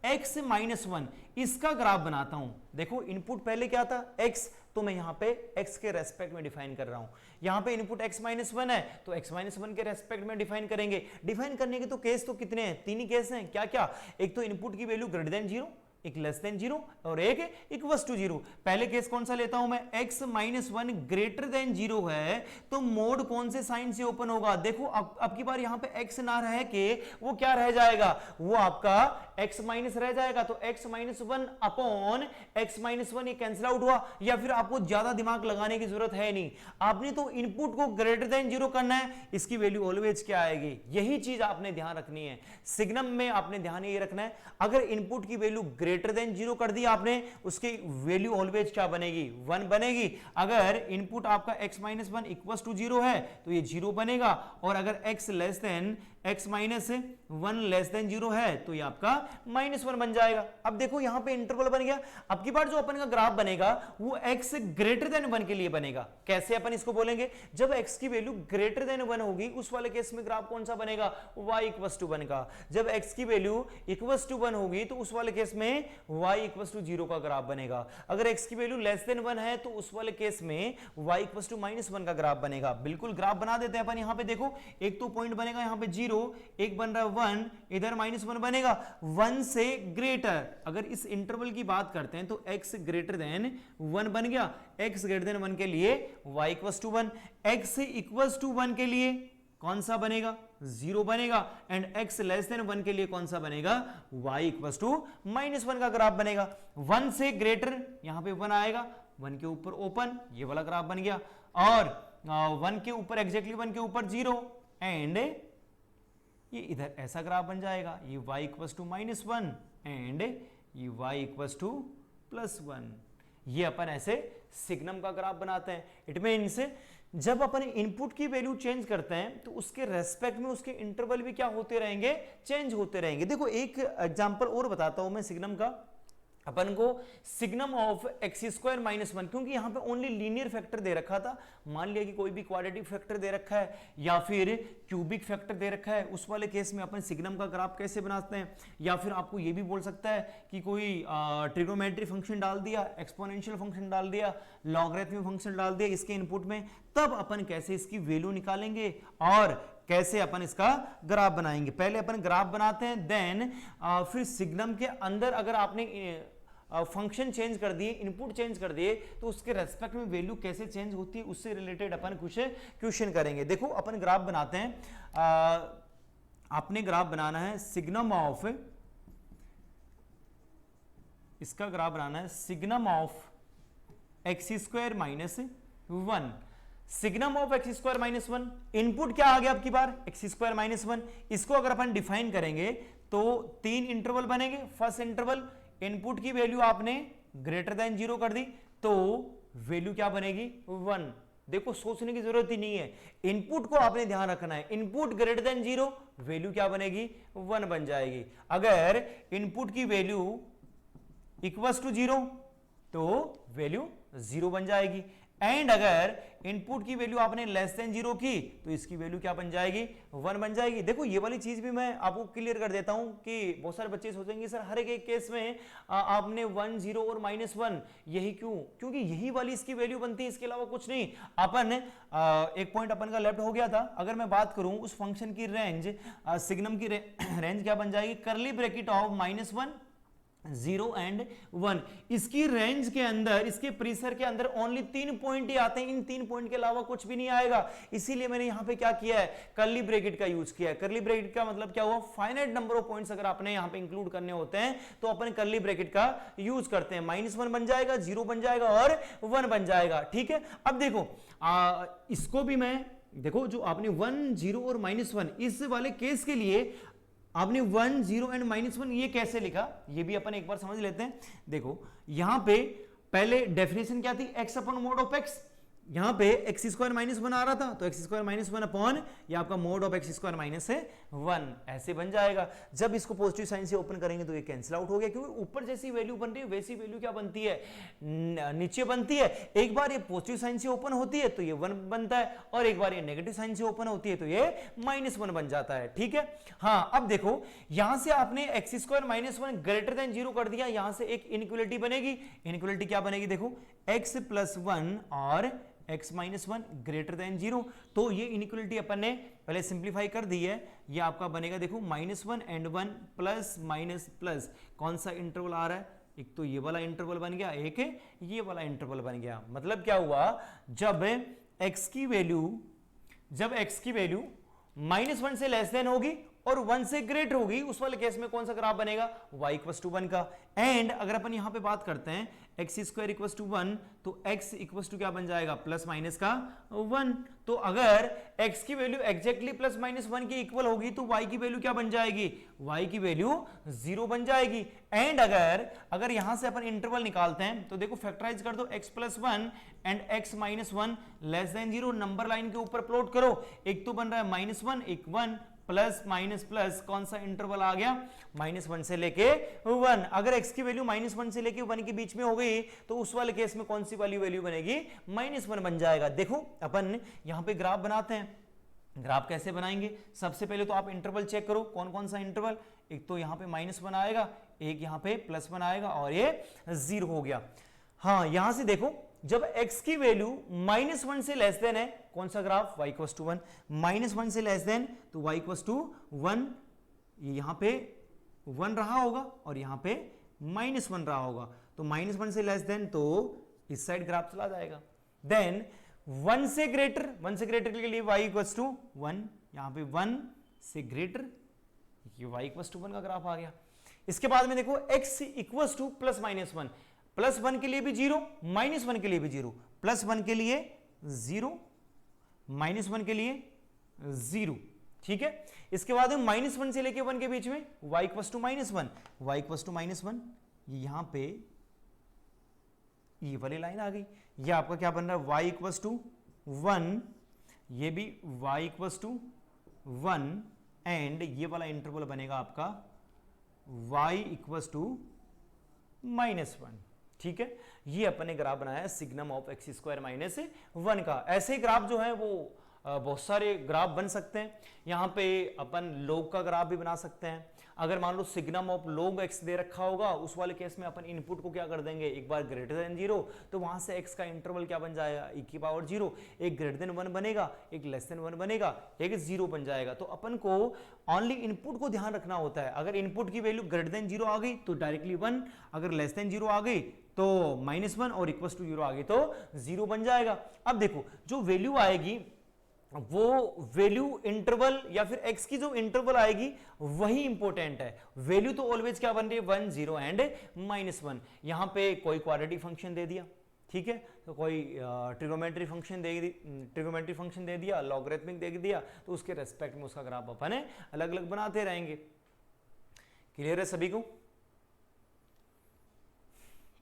x -1 इसका ग्राफ बनाता हूं। देखो इनपुट पहले क्या था, x, तो मैं यहां पे x के रेस्पेक्ट में डिफाइन कर रहा हूं। यहां पे इनपुट x -1 है तो x -1 के रेस्पेक्ट में डिफाइन करेंगे। डिफाइन करने के तो केस तो कितने हैं, तीन ही केस हैं। क्या क्या, एक तो इनपुट की वैल्यू ग्रेटर देन 0, एक लेस देन 0 और एक इक्वल्स टू 0। पहले केस कौन सा लेता हूं मैं, x -1 ग्रेटर देन 0 है तो मोड कौन से साइन से ओपन होगा। देखो अब की बार यहां पे x ना रह के वो क्या रह जाएगा, वो आपका x माइनस रह जाएगा। तो x -1 अपॉन x -1 ये कैंसिल आउट हुआ, या फिर आपको ज्यादा दिमाग लगाने की जरूरत है नहीं, आपने तो इनपुट को ग्रेटर देन 0 करना है, इसकी वैल्यू ऑलवेज क्या आएगी, यही चीज आपने ध्यान रखनी है। सिग्नम में आपने ध्यान ये रखना है, अगर इनपुट की वैल्यू ग्रेटर देन 0 कर दी आपने, उसकी वैल्यू ऑलवेज क्या बनेगी, 1 बनेगी। अगर इनपुट आपका x -1 इक्वल्स टू 0 है तो ये 0 बनेगा, और अगर x less than x -1 less than 0 है तो ये आपका -1 बन जाएगा। अब देखो यहां पे इंटरवल बन गया। अब की बार जो अपन का ग्राफ बनेगा वो x ग्रेटर देन 1 के लिए बनेगा। कैसे अपन इसको बोलेंगे, जब x की वैल्यू ग्रेटर देन 1 होगी उस वाले केस में ग्राफ कौन सा बनेगा, y इक्वल्स टू 1 का। जब x की वैल्यू इक्वल्स टू 1 होगी तो उस वाले केस में y इक्वल्स टू 0 का ग्राफ बनेगा। अगर x की वैल्यू लेस देन 1 है तो उस वाले केस में y इक्वल्स टू -1 का ग्राफ बनेगा। बिल्कुल ग्राफ बना देते हैं अपन। यहां पे देखो एक तो पॉइंट बनेगा यहां पे 0, एक बन रहा है 1, इधर -1 बनेगा। 1 से ग्रेटर, अगर इस इंटरवल की बात करते हैं तो x ग्रेटर देन 1 बन गया। x ग्रेटर देन 1 के लिए y equals to 1, x equals to 1 के लिए कौन सा बनेगा, 0 बनेगा, एंड x लेस देन 1 के लिए कौन सा बनेगा, y इक्वल्स टू -1 का ग्राफ बनेगा। 1 से ग्रेटर यहां पे 1 आएगा, 1 के ऊपर ओपन, ये वाला ग्राफ बन गया, और 1 के ऊपर एग्जैक्टली 1 के ऊपर 0, एंड ये इधर ऐसा ग्राफ बन जाएगा, ये y इक्वल्स टू -1 एंड ये y इक्वल्स टू +1। ये अपन ऐसे सिग्नम का ग्राफ बनाते हैं। इट मीन्स जब अपन इनपुट की वैल्यू चेंज करते हैं तो उसके रेस्पेक्ट में उसके इंटरवल भी क्या होते रहेंगे, चेंज होते रहेंगे। देखो एक एग्जांपल और बताता हूं मैं सिग्नम का। अपन को signum of x square minus one, क्योंकि यहां पे ओनली लीनियर फैक्टर दे रखा था, मान लिया कि कोई भी क्वाड्रेटिक फैक्टर दे रखा है या फिर क्यूबिक फैक्टर दे रखा है, उस वाले केस में अपन सिग्नम का ग्राफ कैसे बनाते हैं, या फिर आपको ये भी बोल सकता है कि कोई ट्रिग्नोमेट्री फंक्शन डाल दिया, एक्सपोनेंशियल फंक्शन डाल दिया, लॉगरिथमिक फंक्शन डाल दिया इसके इनपुट में, तब अपन कैसे इसकी वैल्यू निकालेंगे और कैसे अपन इसका ग्राफ बनाएंगे। पहले अपन ग्राफ बनाते हैं, देन फिर सिग्नम के अंदर अगर आपने फंक्शन चेंज कर दिए, इनपुट चेंज कर दिए, तो उसके रेस्पेक्ट में वैल्यू कैसे चेंज होती है उससे रिलेटेड अपन कुछ क्वेश्चन करेंगे। देखो अपन ग्राफ बनाते हैं, आपने ग्राफ बनाना है सिग्नम ऑफ, इसका ग्राफ बनाना है signum of x square minus one. Signum of x square minus one, input क्या आ गया आपकी बार एक्स स्क्वायर माइनस वन, इसको अगर अपन डिफाइन करेंगे तो 3 इंटरवल बनेंगे। फर्स्ट इंटरवल इनपुट की वैल्यू आपने ग्रेटर देन 0 कर दी तो वैल्यू क्या बनेगी 1। देखो सोचने की जरूरत ही नहीं है, इनपुट को आपने ध्यान रखना है, इनपुट ग्रेटर देन 0 वैल्यू क्या बनेगी 1 बन जाएगी। अगर इनपुट की वैल्यू इक्वल्स टू 0 तो वैल्यू 0 बन जाएगी, एंड अगर इनपुट की वैल्यू आपने लेस देन 0 की तो इसकी वैल्यू क्या बन जाएगी 1 बन जाएगी। देखो ये वाली चीज भी मैं आपको क्लियर कर देता हूं कि बहुत सारे बच्चे सोचेंगे सर हर एक केस में आपने 1 0 और -1 यही क्यों, क्योंकि यही वाली इसकी वैल्यू बनती है, इसके अलावा कुछ नहीं। अपन एक पॉइंट अपन का लेफ्ट हो गया था, अगर मैं बात करूं उस फंक्शन की रेंज, सिग्नम की रेंज क्या बन जाएगी, करली ब्रैकेट ऑफ -1 0 एंड 1। इसकी रेंज के अंदर, इसके परिसर के अंदर ओनली 3 पॉइंट ही आते हैं, इन 3 पॉइंट के अलावा कुछ भी नहीं आएगा। इसीलिए मैंने यहां पे क्या किया है, कर्ली ब्रैकेट का यूज किया है। कर्ली ब्रैकेट का मतलब क्या हुआ, फाइनाइट नंबर ऑफ पॉइंट्स अगर आपने यहां पे इंक्लूड करने होते हैं तो अपन कर्ली ब्रैकेट का यूज करते हैं। -1 बन जाएगा, 0 बन जाएगा और 1 बन जाएगा। ठीक है, अब देखो इसको भी मैं, देखो जो आपने 1 0 और -1 इस वाले केस के लिए आपने 1 0 एंड -1 ये कैसे लिखा, ये भी अपन एक बार समझ लेते हैं। देखो यहां पे पहले डेफिनेशन क्या थी, x upon mode of x, यहां पे एक्स स्क्वायर माइनस 1 आ रहा था तो एक्स स्क्वायर माइनस 1 अपॉन ये आपका mode of x square minus 1 ऐसे बन जाएगा। जब इसको पॉजिटिव साइन से ओपन करेंगे तो ये कैंसिल आउट हो गया, क्योंकि ऊपर जैसी वैल्यू बन रही है वैसी वैल्यू क्या बनती है नीचे बनती है। एक बार ये पॉजिटिव साइन से ओपन होती है तो ये 1 बनता है, और एक बार ये नेगेटिव साइन से ओपन होती है तो ये -1 बन जाता है। ठीक है, हाँ अब देखो यहां से आपने x square minus 1 greater than 0 कर दिया, यहां से एक इनइक्वालिटी बनेगी। इनइक्वालिटी क्या बनेगी, देखो x + 1 और x - 1 ग्रेटर देन 0। तो ये इनइक्वालिटी अपन ने पहले सिंप्लीफाई कर दी है, ये आपका बनेगा देखो -1 एंड 1 प्लस माइनस प्लस, कौन सा इंटरवल आ रहा है, एक तो ये वाला इंटरवल बन गया, एक ये वाला इंटरवल बन गया। मतलब क्या हुआ, जब x की वैल्यू -1 से लेस देन होगी और 1 से ग्रेटर होगी, उस वाले केस में कौन सा ग्राफ बनेगा, y = 1 का। एंड अगर अपन यहां पे बात करते हैं x² = 1 तो x = क्या बन जाएगा, प्लस माइनस का 1। तो अगर x की वैल्यू एग्जैक्टली +-1 के इक्वल होगी तो y की वैल्यू क्या बन जाएगी, y की वैल्यू 0 बन जाएगी। एंड अगर यहां से अपन इंटरवल निकालते हैं तो देखो फैक्टराइज कर दो, x + 1 and x - 1 less than 0, number line के ऊपर प्लॉट करो, एक तो बन रहा है -1 एक 1 प्लस माइनस प्लस, कौन सा इंटरवल आ गया, -1 से लेके 1। अगर x की वैल्यू -1 से लेके 1 के बीच में हो गई तो उस वाले केस में कौन सी वाली वैल्यू बनेगी, -1 बन जाएगा। देखो अपन यहां पे ग्राफ बनाते हैं, ग्राफ कैसे बनाएंगे, सबसे पहले तो आप इंटरवल चेक करो, कौन कौन सा इंटरवल, एक तो यहां पे -1 आएगा, एक यहां पे +1 आएगा और ये 0 हो गया। हाँ यहां से देखो जब x की वैल्यू -1 से लेस देन है, कौन सा ग्राफ, y = 1, -1 से लेस देन तो y = 1, यहां पे 1 रहा होगा और यहां पे -1 रहा होगा, तो -1 से लेस देन तो इस साइड ग्राफ चला जाएगा। देन 1 से ग्रेटर के लिए y = 1, यहां पे 1 से ग्रेटर ये y = 1 का ग्राफ आ गया। इसके बाद में देखो x = +-1, +1 के लिए भी 0, -1 के लिए भी 0, +1 के लिए 0, -1 के लिए 0। ठीक है, इसके बाद में -1 से लेके 1 के बीच में y = -1, y = -1, यहां पे ये वाली लाइन आ गई, ये आपका क्या बन रहा है, y = 1, ये भी y = 1 एंड ये वाला इंटरवल बनेगा आपका y = -1। ठीक है, ये अपने ग्राफ बनाया है signum of x square minus 1 का। ऐसे ग्राफ जो है वो बहुत सारे ग्राफ बन सकते हैं। यहाँ पे अपन लोग का ग्राफ भी बना सकते हैं। अगर मान लो सिग्नम ऑफ लोग एक्स दे रखा होगा, उस वाले केस में अपन इनपुट को क्या कर देंगे, एक बार ग्रेटर देन 0, तो वहां से एक्स का इंटरवल क्या बन जाएगा, e⁻0। एक ग्रेटर देन 1 बनेगा, एक लेस देन 1 बनेगा, एक 0 बन जाएगा। तो अपन को ओनली इनपुट को ध्यान रखना होता है। अगर इनपुट की वैल्यू ग्रेटर देन 0 आ गई तो डायरेक्टली 1, अगर लेस देन 0 आ गई तो -1 और इक्वल टू 0 आ गई तो 0 बन जाएगा। अब देखो जो वैल्यू आएगी वो वैल्यू इंटरवल या फिर x की जो इंटरवल आएगी वही इंपॉर्टेंट है। वैल्यू तो ऑलवेज क्या बन रही है, 1, 0 एंड -1। यहां पे कोई क्वाड्रेटिक फंक्शन दे दिया, ठीक है, तो कोई ट्रिगोमेट्री फंक्शन दे दिया, लॉगरिथमिक दे दिया, तो उसके रेस्पेक्ट में उसका ग्राफ अपन अलग अलग बनाते रहेंगे। क्लियर है सभी को?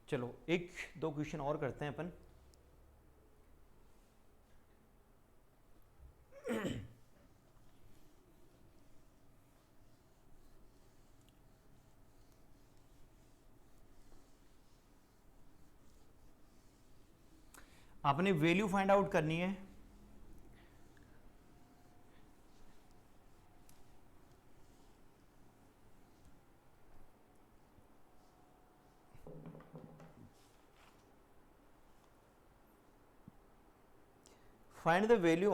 चलो एक दो क्वेश्चन और करते हैं अपन। आपने वैल्यू फाइंड आउट करनी है। फाइंड द वैल्यू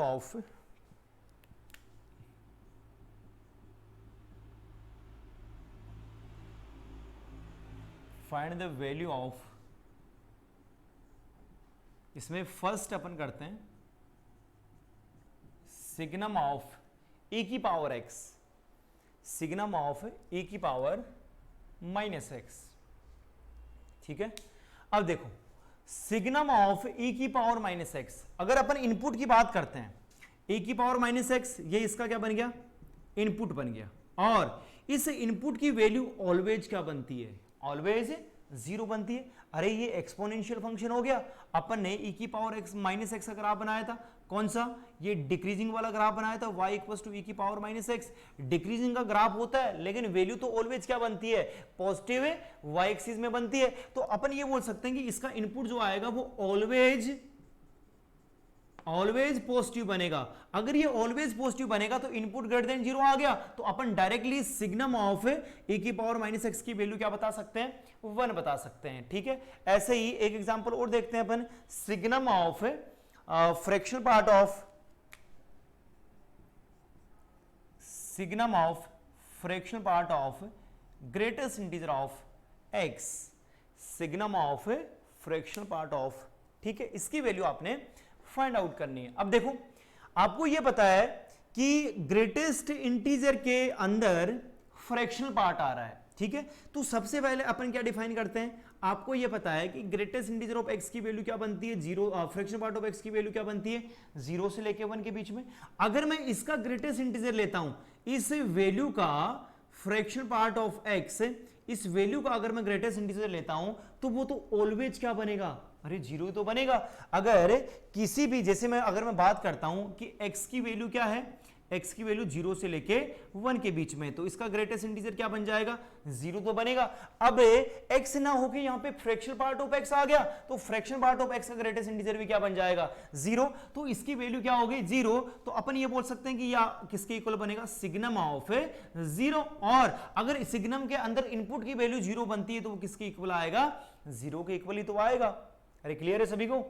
ऑफ इसमें फर्स्ट अपन करते हैं सिग्नम ऑफ e की power x, signum of e की पावर -x। ठीक है, अब देखो सिग्नम ऑफ e की पावर -x, अगर अपन इनपुट की बात करते हैं, e की पावर -x ये इसका क्या बन गया, इनपुट बन गया। और इस इनपुट की वैल्यू ऑलवेज क्या बनती है, ऑलवेज 0 बनती है। अरे ये एक्सपोनेंशियल फंक्शन हो गया। अपन ने e की पावर x -x का ग्राफ बनाया था, कौन सा, ये डिक्रीजिंग वाला ग्राफ बनाया था, y इक्वल्स टू e की पावर -x। डिक्रीजिंग का ग्राफ होता है लेकिन वैल्यू तो ऑलवेज क्या बनती है, पॉजिटिव है, y एक्सिस में बनती है। तो अपन ये बोल सकते हैं कि इसका इनपुट जो आएगा वो ऑलवेज पॉजिटिव बनेगा। अगर ये ऑलवेज पॉजिटिव बनेगा तो इनपुट ग्रेटर देन 0 आ गया, तो अपन डायरेक्टली सिग्नम ऑफ e की पावर -x की वैल्यू क्या बता सकते हैं, 1 बता सकते हैं। ठीक है, ऐसे ही एक एग्जांपल और देखते हैं अपन, signum of fractional part of greatest integer of x, signum of fractional part of, ठीक है, इसकी वैल्यू आपने फाइंड आउट करनी है। अब देखो आपको यह पता है कि ग्रेटेस्ट इंटीजर के अंदर फ्रैक्शनल पार्ट आ रहा है, ठीक है, तो सबसे पहले अपन क्या डिफाइन करते हैं, आपको यह पता है कि ग्रेटेस्ट इंटीजर ऑफ x की वैल्यू क्या बनती है, 0, फ्रैक्शनल पार्ट ऑफ x की वैल्यू क्या बनती है, 0 से लेके 1 के बीच में। अगर मैं इसका ग्रेटेस्ट इंटीजर लेता हूं, इस वैल्यू का फ्रैक्शनल पार्ट ऑफ x, इस वैल्यू का अगर मैं ग्रेटेस्ट इंटीजर लेता हूं तो वो तो ऑलवेज क्या बनेगा, अरे 0 तो बनेगा। अगर किसी भी, जैसे अगर मैं बात करता हूं कि x की वैल्यू क्या है, x की वैल्यू 0 से लेके 1 के बीच में, तो इसका ग्रेटेस्ट इंटीजर क्या बन जाएगा, 0 तो बनेगा। अब x ना होके यहां पे फ्रैक्शनल पार्ट ऑफ x आ गया, तो फ्रैक्शनल पार्ट ऑफ x का ग्रेटेस्ट इंटीजर भी क्या बन जाएगा, 0। तो इसकी वैल्यू क्या होगी, 0। तो अपन ये बोल सकते हैं कि या किसके इक्वल बनेगा, सिग्नम ऑफ 0। और अगर सिग्नम के अंदर इनपुट की वैल्यू 0 बनती है तो वो किसके इक्वल आएगा, 0 के इक्वल ही तो आएगा। अरे क्लियर है सभी को?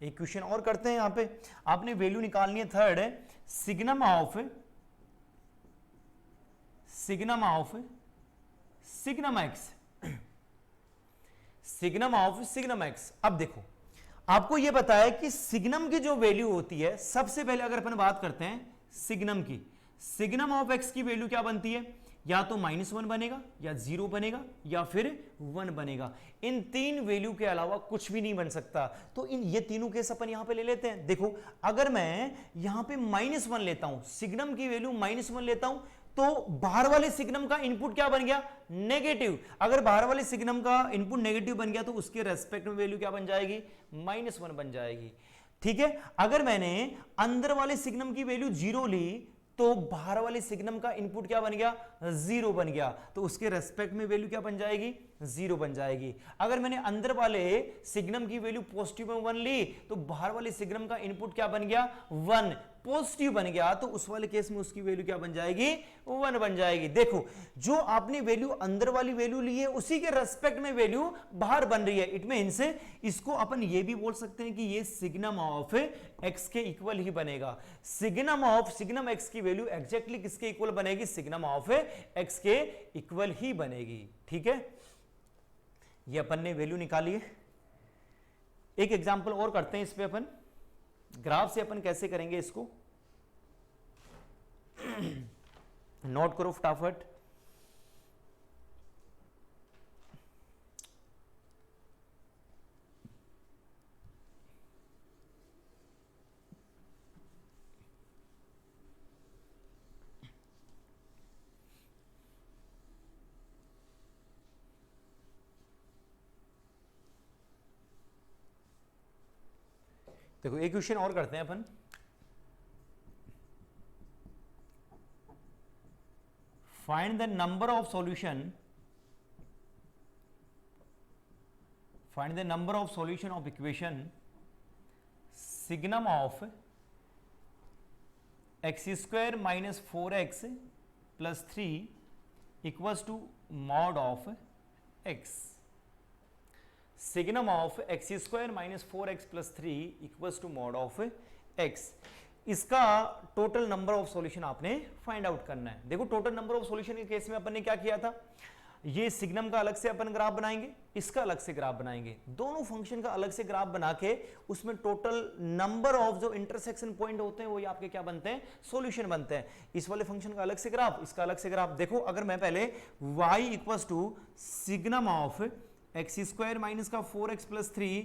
एक क्वेश्चन और करते हैं। यहां पे आपने वैल्यू निकालनी है, थर्ड है सिग्नम ऑफ सिग्नम एक्स। अब देखो आपको यह पता है कि सिग्नम की जो वैल्यू होती है, सबसे पहले अगर अपन बात करते हैं सिग्नम की, सिग्नम ऑफ एक्स की वैल्यू क्या बनती है, या तो -1 बनेगा, या 0 बनेगा, या फिर 1 बनेगा। इन तीन वैल्यू के अलावा कुछ भी नहीं बन सकता। तो ये तीनों केस अपन यहां पे ले लेते हैं। देखो अगर मैं यहां पे -1 लेता हूं, सिग्नम की वैल्यू -1 लेता हूं, तो बाहर वाले सिग्नम का इनपुट क्या बन गया, नेगेटिव। अगर बाहर वाले सिग्नम का इनपुट नेगेटिव बन गया तो उसके रेस्पेक्ट में वैल्यू क्या बन जाएगी, -1 बन जाएगी। ठीक है, अगर मैंने अंदर वाले सिग्नम की वैल्यू 0 ली तो बाहर वाले सिग्नम का इनपुट क्या बन गया, जीरो बन गया, तो उसके रेस्पेक्ट में वैल्यू क्या बन जाएगी, जीरो बन जाएगी। अगर मैंने अंदर वाले सिग्नम की वैल्यू पॉजिटिव में 1 ली तो बाहर वाले सिग्नम का इनपुट क्या बन गया, 1 पॉजिटिव बन गया, तो उस वाले केस में उसकी वैल्यू क्या बन जाएगी, 1 बन जाएगी। देखो जो आपने वैल्यू अंदर वाली वैल्यू ली है उसी के रेस्पेक्ट में वैल्यू बाहर बन रही है। इट मींस इसको अपन ये भी बोल सकते हैं कि ये सिग्नम ऑफ x के इक्वल ही बनेगा। सिग्नम x की वैल्यू एग्जैक्टली किसके इक्वल बनेगी, सिग्नम ऑफ x के इक्वल ही बनेगी। ठीक है, ये अपन ने वैल्यू निकाली है। एक एग्जांपल और करते हैं इस पे, अपन ग्राफ से अपन कैसे करेंगे इसको, नोट करो फटाफट। देखो एक क्वेश्चन और करते हैं अपन, find the number of solution of equation signum of x square minus 4x plus 3 equals to mod of x। Signum of x square minus 4x plus 3 equals to mod of x, इसका टोटल नंबर ऑफ सॉल्यूशन आपने फाइंड आउट करना है। देखो टोटल नंबर ऑफ सॉल्यूशन के केस में अपन ने क्या किया था, ये सिग्नम का अलग से अपन ग्राफ बनाएंगे, इसका अलग से ग्राफ बनाएंगे, दोनों फंक्शन का अलग से ग्राफ बना के उसमें टोटल नंबर ऑफ जो इंटरसेक्शन पॉइंट होते हैं वही आपके क्या बनते हैं, सॉल्यूशन बनते हैं। इस वाले फंक्शन का अलग से ग्राफ, इसका अलग से ग्राफ। देखो अगर मैं पहले y equals to signum of x square minus का 4x प्लस 3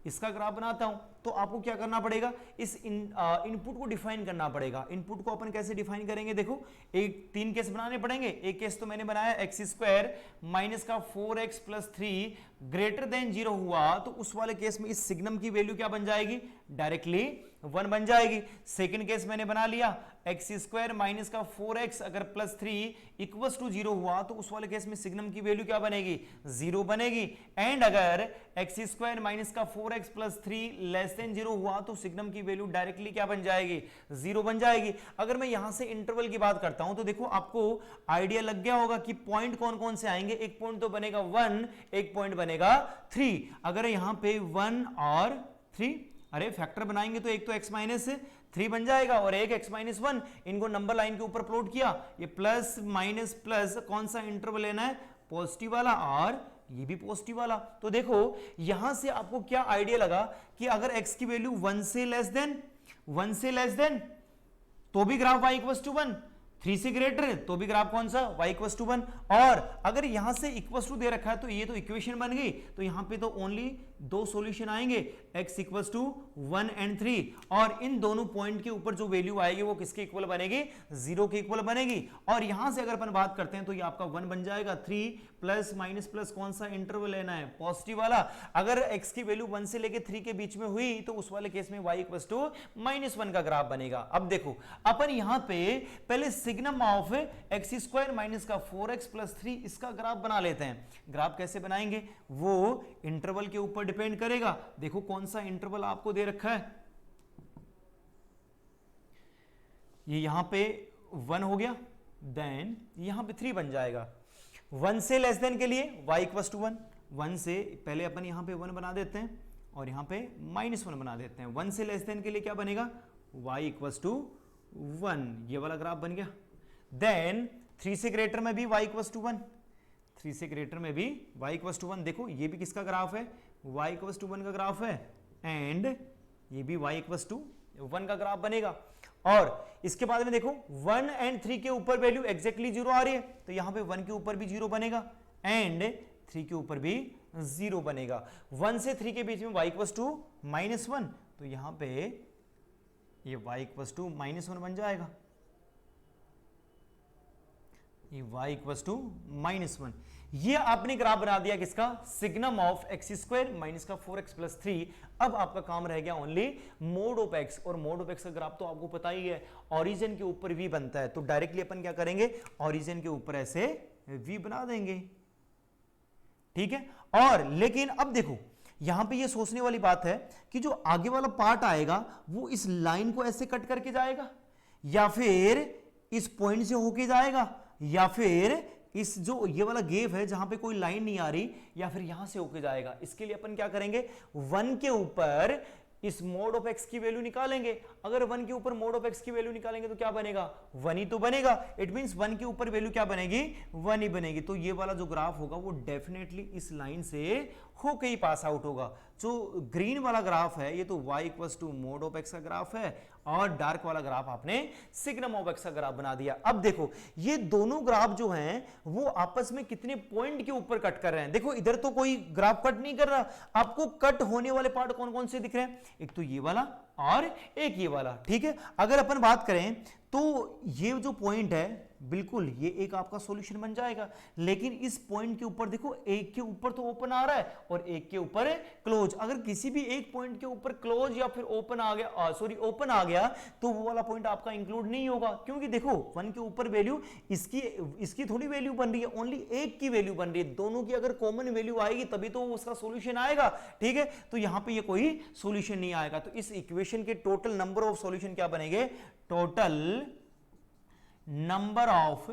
इसका ग्राफ बनाता हूं, तो आपको क्या करना पड़ेगा, इस इनपुट को डिफाइन करना पड़ेगा। इनपुट को अपन कैसे डिफाइन करेंगे, देखो एक 3 केस बनाने पड़ेंगे। एक केस तो मैंने बनाया एक्स स्क्वायर माइनस का 4x प्लस 3 ग्रेटर देन 0 हुआ, तो उस वाले केस में इस सिग्नम की वैल्यू क्या बन जाएगी, डायरेक्टली 1 बन जाएगी। सेकंड केस मैंने बना लिया एक्स स्क्वायर माइनस का 4x अगर प्लस 3 इक्वल्स टू 0 हुआ, तो उस वाले केस में सिग्नम की वैल्यू क्या बनेगी, 0 बनेगी। एंड अगर एक्स स्क्वायर माइनस का 4x प्लस 3 लेस देन 0 हुआ, तो सिग्नम की वैल्यू डायरेक्टली क्या बन जाएगी, 0 बन जाएगी। अगर मैं यहां से इंटरवल की बात करता हूं तो देखो आपको आइडिया लग गया होगा कि पॉइंट कौन कौन से आएंगे। एक पॉइंट तो बनेगा 1, एक पॉइंट बनेगा 3। अगर यहां पे 1 और 3 अरे फैक्टर बनाएंगे तो एक तो x माइनस 3 बन जाएगा और एक x माइनस 1, इनको नंबर लाइन के ऊपर प्लॉट किया। ये प्लस माइनस प्लस कौन सा इंटरवल लेना है, पॉजिटिव वाला, और ये भी पॉजिटिव वाला। तो देखो यहां से आपको क्या आइडिया लगा कि अगर x की वैल्यू 1 से लेस देन तो भी ग्राफ y इक्वल्स टू 1, 3 से ग्रेटर तो भी ग्राफ कौन सा, y इक्वल्स टू 1। और अगर यहां से इक्वल्स टू दे रखा है तो ये तो इक्वेशन बन गई, तो यहां पे तो ओनली 2 सॉल्यूशन आएंगे, x इक्वल्स टू 1 एंड 3, और इन दोनों पॉइंट के ऊपर जो वैल्यू आएगी वो किसके इक्वल बनेगी, 0 के इक्वल बनेगी। और यहां से अगर अपन बात करते हैं तो ये आपका 1 बन जाएगा। 3 प्लस माइनस प्लस कौन सा इंटरवल लेना है, पॉजिटिव वाला। अगर x की वैल्यू 1 से लेके 3 के बीच में हुई तो उस वाले केस में y इक्वल्स टू -1 का ग्राफ बनेगा। अब देखो अपन यहां पे पहले signum of x square minus का 4x प्लस 3 इसका ग्राफ बना लेते हैं। ग्राफ कैसे बनाएंगे, वो इंटरवल के ऊपर डिपेंड करेगा। देखो कौन सा इंटरवल आपको दे रखा है, ये यहां पे 1 हो गया, देन यहां पे 3 बन जाएगा। 1 से लेस देन के लिए y इक्वल्स टू 1, 1 से पहले अपन यहां पे 1 बना देते हैं और यहां पे -1 बना देते हैं। 1 से लेस देन के लिए क्या बनेगा, y इक्वल्स टू 1, ये वाला ग्राफ बन गया। देन 3 से ग्रेटर में भी y इक्वल्स टू 1, 3 से ग्रेटर में भी y इक्वल्स टू 1। देखो ये भी किसका ग्राफ है, y इक्वल्स टू 1 का ग्राफ है, एंड ये भी y इक्वल्स टू 1 का ग्राफ बनेगा। और इसके बाद में देखो 1 एंड 3 के ऊपर वैल्यू एग्जैक्टली 0 आ रही है, तो यहां पे 1 के ऊपर भी 0 बनेगा एंड 3 के ऊपर भी 0 बनेगा। 1 से 3 के बीच में y इक्वल्स टू -1, तो यहां पे ये y इक्वल्स टू -1 बन जाएगा, ये y इक्वल्स टू -1। ये आपने ग्राफ बना दिया किसका, signum of x square minus का 4x प्लस 3। अब आपका काम रह गया ओनली मोड ऑफ एक्स, और मोड ऑफ एक्स का ग्राफ तो आपको पता ही है, ओरिजिन के ऊपर v बनता है, तो डायरेक्टली अपन क्या करेंगे, ओरिजिन के ऊपर ऐसे v बना देंगे, ठीक है। और लेकिन अब देखो यहां पे ये सोचने वाली बात है कि जो आगे वाला पार्ट आएगा वो इस लाइन को ऐसे कट करके जाएगा, या फिर इस पॉइंट से होके जाएगा, या फिर इस जो ये वाला गेप है जहां पे कोई लाइन नहीं आ रही, या फिर यहां से होके जाएगा। इसके लिए अपन क्या करेंगे, 1 के ऊपर इस मोड ऑफ एक्स की वैल्यू निकालेंगे। अगर 1 के ऊपर मोड ऑफ एक्स की वैल्यू निकालेंगे तो क्या बनेगा, 1 ही तो बनेगा। इट मींस 1 के ऊपर वैल्यू क्या बनेगी, 1 ही बनेगी। तो ये वाला जो ग्राफ होगा वो डेफिनेटली इस लाइन से होके ही पास आउट होगा। जो ग्रीन वाला ग्राफ है ये तो y equals to mod of x का ग्राफ है, और डार्क वाला ग्राफ आपने सिग्नम ऑफ एक्स का ग्राफ बना दिया। अब देखो ये दोनों ग्राफ जो हैं वो आपस में कितने पॉइंट के ऊपर कट कर रहे हैं। देखो इधर तो कोई ग्राफ कट नहीं कर रहा, आपको कट होने वाले पार्ट कौन कौन से दिख रहे हैं, एक तो ये वाला और एक ये वाला, ठीक है। अगर अपन बात करें तो ये जो पॉइंट है बिल्कुल ये एक आपका सॉल्यूशन बन जाएगा, लेकिन इस पॉइंट के ऊपर देखो एक के ऊपर तो ओपन आ रहा है और एक के ऊपर क्लोज। अगर किसी भी एक पॉइंट के ऊपर क्लोज या फिर ओपन आ गया, सॉरी ओपन आ गया, तो वो वाला पॉइंट आपका इंक्लूड नहीं होगा, क्योंकि देखो 1 के ऊपर वैल्यू इसकी थोड़ी वैल्यू बन रही है, ओनली एक की वैल्यू बन रही है। दोनों की अगर कॉमन वैल्यू आएगी तभी तो उसका सॉल्यूशन आएगा, ठीक है। तो यहां पे ये कोई सॉल्यूशन नहीं आएगा। तो इस इक्वेशन के टोटल नंबर ऑफ सॉल्यूशन क्या बनेंगे, total number of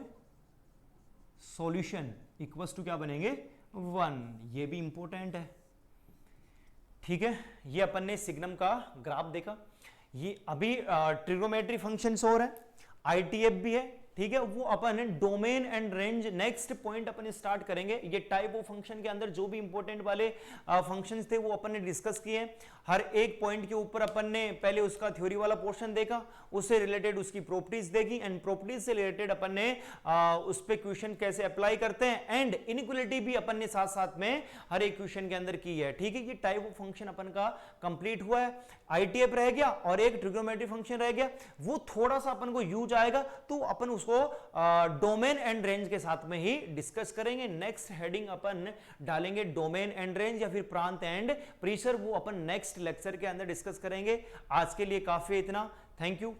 solution equals to क्या बनेंगे, 1। ये भी इंपॉर्टेंट है, ठीक है। ये अपन ने सिग्नम का ग्राफ देखा। ये अभी ट्रिग्नोमेट्री फंक्शंस हो रहा है, आईटीएफ भी है, ठीक है। वो अपन domain and range next point अपन स्टार्ट करेंगे। ये टाइप ऑफ फंक्शन के अंदर जो भी इंपॉर्टेंट वाले फंक्शंस थे वो अपन ने डिस्कस किए। हर एक पॉइंट के ऊपर अपन ने पहले उसका थ्योरी वाला पोर्शन देखा, उससे रिलेटेड उसकी प्रॉपर्टीज देखी, एंड प्रॉपर्टीज से रिलेटेड अपन ने उस पे क्वेश्चन कैसे अप्लाई करते हैं, एंड इनइक्वालिटी भी अपन ने साथ साथ में हर एक क्वेश्चन के अंदर की है, ठीक है। ये टाइप ऑफ फंक्शन अपन का कंप्लीट हुआ है। आईटीएफ रह गया और एक ट्रिग्नोमेट्री फंक्शन रह गया, वो थोड़ा सा अपन को यूज आएगा, तो अपन उसको डोमेन एंड रेंज के साथ में ही डिस्कस करेंगे। नेक्स्ट हेडिंग अपन डालेंगे डोमेन एंड रेंज या फिर प्रांत एंड प्रेशर, वो अपन नेक्स्ट लेक्चर के अंदर डिस्कस करेंगे। आज के लिए काफी इतना, थैंक यू।